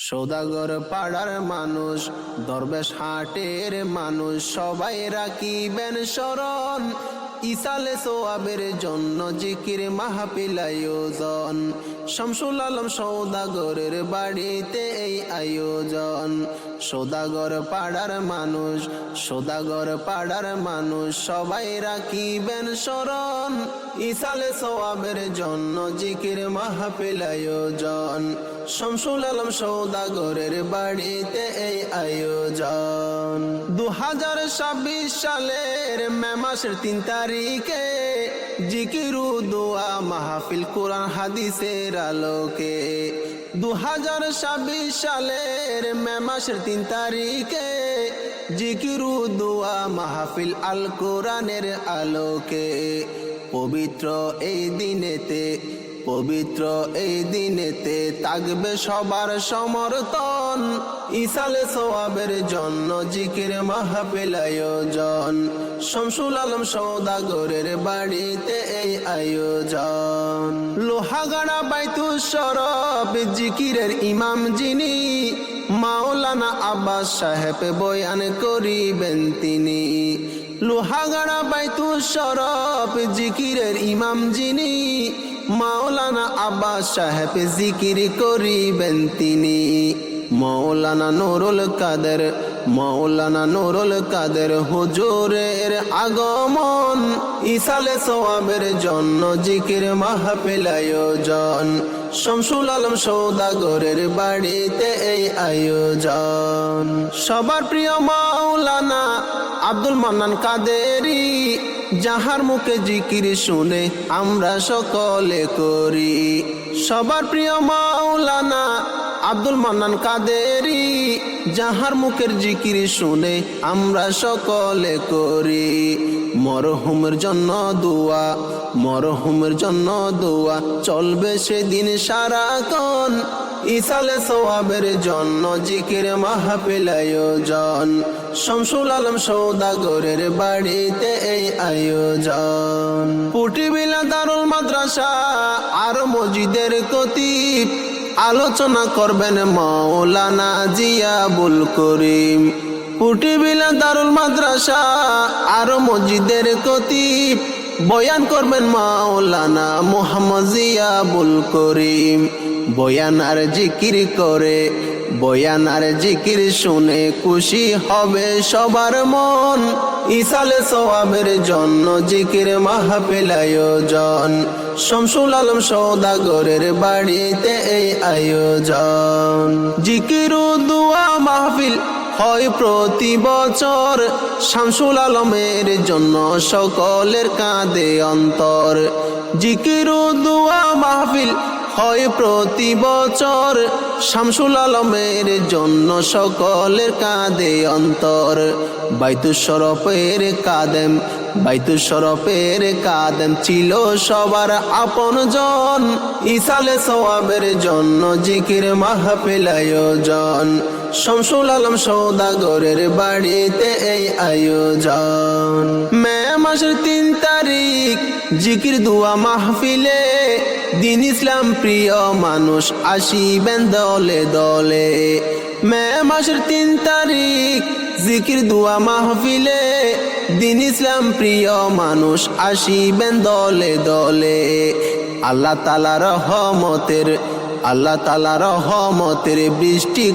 সৌদাগর পাড়ার মানুষ, দরবেশ হাটের মানুষ, সবাই রাখিবেন স্মরণ। ইসালে সোয়াবের জন্য জিকির মাহফিল আয়োজন। শামসুল আলম সৌদাগরের বাড়িতে এই আয়োজন। সৌদাগর পাড়ার মানুষ, সৌদাগর পাড়ার মানুষ, সবাই রাখিবেন স্মরণ। ইসালে সোয়াবের জন্য জিকির মাহফিল আয়োজন। শামসুল আলম সৌদাগরের বাড়িতে এই আয়োজন। 2026 সালের মে মাসের 3 তারিখে জিকির ও দোয়া মাহফিল কোরআন হাদিসের আলোকে। 2026 সালের মে মাসের 3 তারিখে জিকির ও দোয়া মাহফিল আল কোরআনের আলোকে। পবিত্র এই দিনেতে থাকবে সবার সমর্থন। ইসালে সোয়াবের জন্য জিকির মাহফিল আয়োজন। শামসুল আলম সৌদাগরের বাড়িতে এই আয়োজন। লোহাগাড়া বাইতুল শরফ জিকিরের ইমাম যিনি, মাওলানা আব্বাস সাহেব বয়ান করিবেন তিনি। লোহাগাড়া বাইতুল শরফ জিকিরের ইমাম যিনি, মাওলানা আব্বাস সাহেব জিকির করিবেন তিনি। মাওলানা নুরুল কাদের হুজুরের আগমন। ইসালে সোয়াবের জন্য জিকির মাহফিল আয়োজন। শামসুল আলম সৌদাগরের বাড়িতে এই আয়োজন। সবার প্রিয় মাওলানা আব্দুল মান্নান কাদেরী, যাহার মুখে জিকির শুনে আমরা সকলে করি। সবার প্রিয় মাওলানা আব্দুল মান্নান কাদেরী, যাহার মুখের জিকির শুনে আমরা সকলে করি। মরহুমের জন্য দোয়া চলবে সেদিন সারাক্ষণ। ইসালে সোয়াবের জন্য জিকির মাহফিল আয়োজন। শামসুল আলম সৌদাগরের বাড়িতে এই আয়োজন। পুটিবিলা দারুল মাদ্রাসা আর মসজিদের খতিব, আলোচনা করবেন মাওলানা জিয়াবুল করিম। পুটিবিলা দারুল মাদ্রাসা আর মসজিদের খতিব, বয়ান করবেন মাওলানা মুহাম্মদ জিয়াবুল করিম। বয়ান আর জিকির শুনে খুশি হবে সবার মন। ইসালে সোয়াবের জন্য জিকির মাহফিল আয়োজন। শামসুল আলম সৌদাগরের বাড়িতে এই আয়োজন। জিকির ও দোয়া মাহফিল হয় প্রতি বছর। শামসুল আলমের জন্য সকলের কাঁদে অন্তর। জিকির ও দোয়া মাহফিল হয় প্রতি বছর। শামসুল আলমের জন্য সকলের কাঁদে অন্তর। বাইতুল শরফের কাদেম ছিল সবার আপনজন। ইসালে সোয়াবের জন্য জিকির মাহফিল আয়োজন। শামসুল আলম সৌদাগরের বাড়িতে এই আয়োজন। মে মাসের 3 তারিখ জিকির দোয়া মাহফিলে দিন ইসলাম প্রিয় মানুষ আসিবেন দলে দলে। মে মাসের 3 তারিখ জিকির দোয়া মাহফিলে দিন ইসলাম প্রিয় মানুষ আসিবেন দলে দলে। আল্লাহ তাআলা রহমতের বৃষ্টি